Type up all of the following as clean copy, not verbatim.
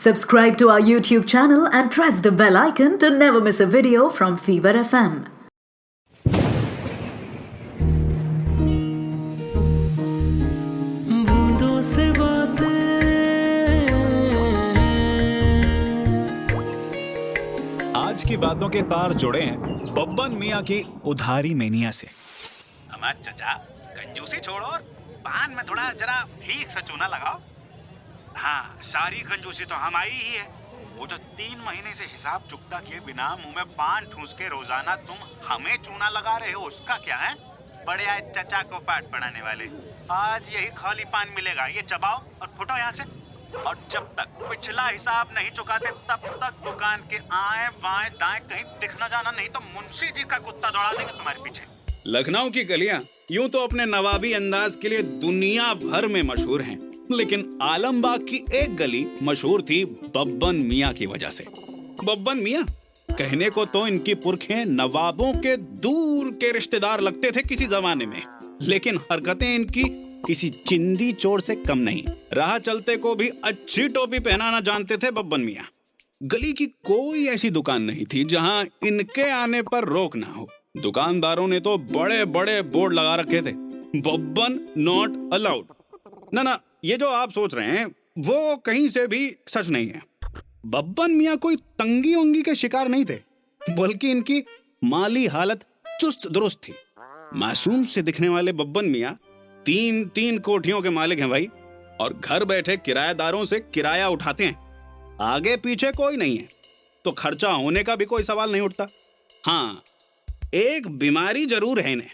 Subscribe to our YouTube channel and press the bell icon to never miss a video from Fever FM. बूंदों से बातें आज की बातों के तार जुड़े हैं बब्बन मियाँ की उधारी मेनिया से। हमारे चचा कंजूसी छोड़ो और पान में थोड़ा जरा ठीक सा चूना लगाओ। हाँ, सारी कंजूसी तो हमारी ही है। वो जो 3 महीने से हिसाब चुकता किए बिना मुंह में पान ठूस के रोजाना तुम हमें चूना लगा रहे हो, उसका क्या है? बड़े आए चचा को पाठ पढ़ाने वाले। आज यही खाली पान मिलेगा, ये चबाओ और फुटो यहाँ से। और जब तक पिछला हिसाब नहीं चुकाते तब तक दुकान के आए बाएं दाएं कहीं दिख न जाना, नहीं तो मुंशी जी का कुत्ता दौड़ा देंगे तुम्हारे पीछे। लखनऊ की गलियां यूं तो अपने नवाबी अंदाज के लिए दुनिया भर में मशहूर हैं, लेकिन आलमबाग की एक गली मशहूर थी बब्बन मियाँ की वजह से। बब्बन मियाँ कहने को तो इनकी पुरखें नवाबों के दूर के रिश्तेदार लगते थे किसी जमाने में, लेकिन हरकतें इनकी किसी चिंदी चोर से कम नहीं। राह चलते को भी अच्छी टोपी पहनाना जानते थे बब्बन मियाँ। गली की कोई ऐसी दुकान नहीं थी जहां इनके आने पर रोक ना हो। दुकानदारों ने तो बड़े बड़े बोर्ड लगा रखे थे, बब्बन नॉट अलाउड। ना, ये जो आप सोच रहे हैं वो कहीं से भी सच नहीं है। बब्बन मियाँ कोई तंगी वंगी के शिकार नहीं थे, बल्कि इनकी माली हालत चुस्त दुरुस्त थी। मासूम से दिखने वाले बब्बन मियाँ 3 कोठियों के मालिक हैं भाई, और घर बैठे किराएदारों से किराया उठाते हैं। आगे पीछे कोई नहीं है तो खर्चा होने का भी कोई सवाल नहीं उठता। हाँ, एक बीमारी जरूर है इन्हें,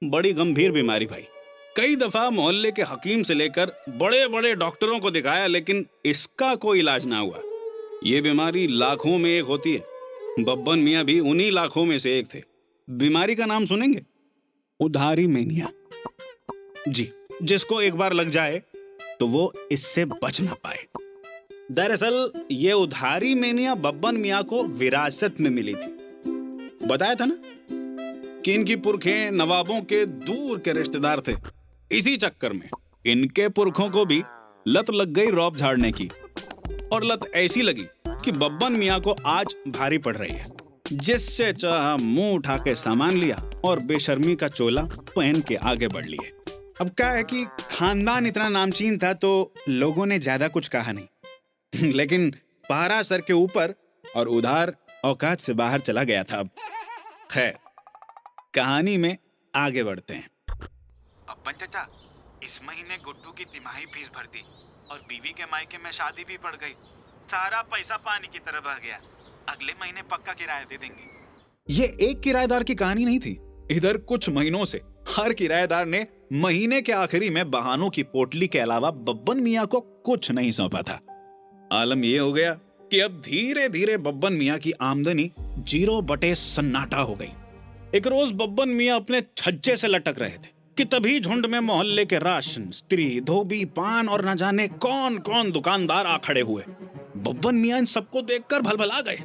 बड़ी गंभीर बीमारी भाई। कई दफा मोहल्ले के हकीम से लेकर बड़े बड़े डॉक्टरों को दिखाया, लेकिन इसका कोई इलाज ना हुआ। ये बीमारी लाखों में एक होती है। बब्बन मियाँ भी उन्हीं लाखों में से एक थे। बीमारी का नाम सुनेंगे? उधारी मेनिया। जी, जिसको एक बार लग जाए तो वो इससे बच ना पाए। दरअसल ये उधारी मेनिया बब्बन मियाँ को विरासत में मिली थी। बताया था ना कि इनकी पुरखें नवाबों के दूर के रिश्तेदार थे। इसी चक्कर में इनके पुरखों को भी लत लग गई रौब झाड़ने की, और लत ऐसी लगी कि बब्बन मियाँ को आज भारी पड़ रही है। जिससे चाहा मुंह उठा के सामान लिया और बेशर्मी का चोला पहन के आगे बढ़ लिए। अब क्या है कि खानदान इतना नामचीन था तो लोगों ने ज्यादा कुछ कहा नहीं, लेकिन पारा सर के ऊपर और उधार औकात से बाहर चला गया था। अब खैर, कहानी में आगे बढ़ते हैं। बब्बन चचा, इस महीने गुड्डू की तिमाही फीस भर दी और बीवी के मायके में शादी भी पड़ गई। सारा पैसा पानी की तरह बह गया। अगले महीने पक्का किराया दे देंगे। ये एक किराएदार की कहानी नहीं थी। इधर कुछ महीनों से हर किराएदार ने महीने के आखिरी में बहानों की पोटली के अलावा बब्बन मियाँ को कुछ नहीं सौंपा था। आलम यह हो गया कि अब धीरे धीरे बब्बन मियाँ की आमदनी 0 बटे सन्नाटा हो गई। एक रोज बब्बन मियाँ अपने छज्जे से लटक रहे थे कि तभी झुंड में मोहल्ले के राशन, स्त्री, धोबी, पान और न जाने कौन कौन दुकानदार आ खड़े हुए। बब्बन मियाँ इन सबको देखकर भलभला गए।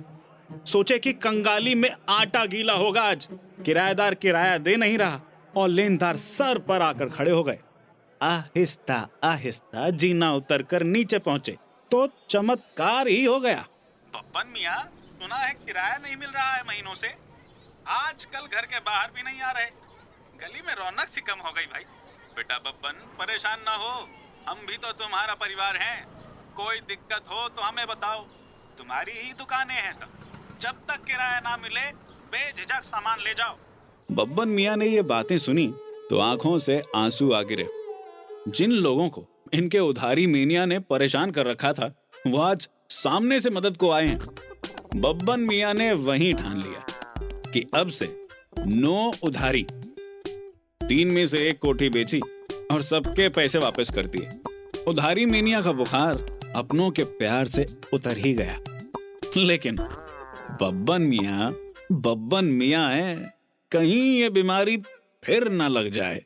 सोचे कि कंगाली में आटा गीला होगा आज। किराएदार किराया दे नहीं रहा और लेनदार सर पर आकर खड़े हो गए। आहिस्ता आहिस्ता जीना उतर कर नीचे पहुंचे तो चमत्कार ही हो गया। बब्बन मियाँ, सुना है किराया नहीं मिल रहा है महीनों से। आजकल घर के बाहर भी नहीं आ रहे। गली में रौनक सी कम हो गई भाई। बेटा बब्बन, परेशान ना हो, हम भी तो तुम्हारा परिवार हैं। कोई दिक्कत हो तो हमें बताओ, तुम्हारी ही दुकानें हैं सब। जब तक किराया ना मिले बेझिझक सामान ले जाओ। बब्बन मियाँ ने ये बातें सुनी तो आंखों से आंसू आ गिरे। जिन लोगों को इनके उधारी मेनिया ने परेशान कर रखा था वो आज सामने से मदद को आए हैं। बब्बन मियाँ ने वहीं ठान लिया कि अब से नो उधारी। 3 में से 1 कोठी बेची और सबके पैसे वापस कर दिए। उधारी मेनिया का बुखार अपनों के प्यार से उतर ही गया। लेकिन बब्बन मियाँ है, कहीं ये बीमारी फिर न लग जाए।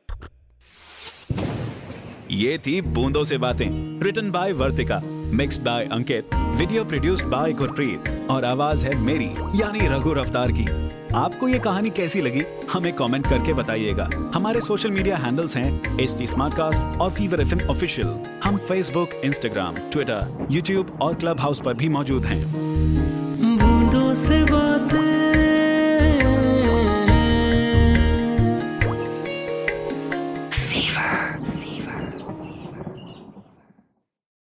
ये थी बूंदों से बातें, written by Vartika, mixed by Ankit, video produced by Gurpreet और आवाज है मेरी यानी रघु रफ्तार की। आपको ये कहानी कैसी लगी हमें कमेंट करके बताइएगा। हमारे सोशल मीडिया हैंडल्स हैं HT Smartcast और Fever FM ऑफिशियल। हम फेसबुक, इंस्टाग्राम, ट्विटर, यूट्यूब और क्लब हाउस पर भी मौजूद हैं। बूंदों से बात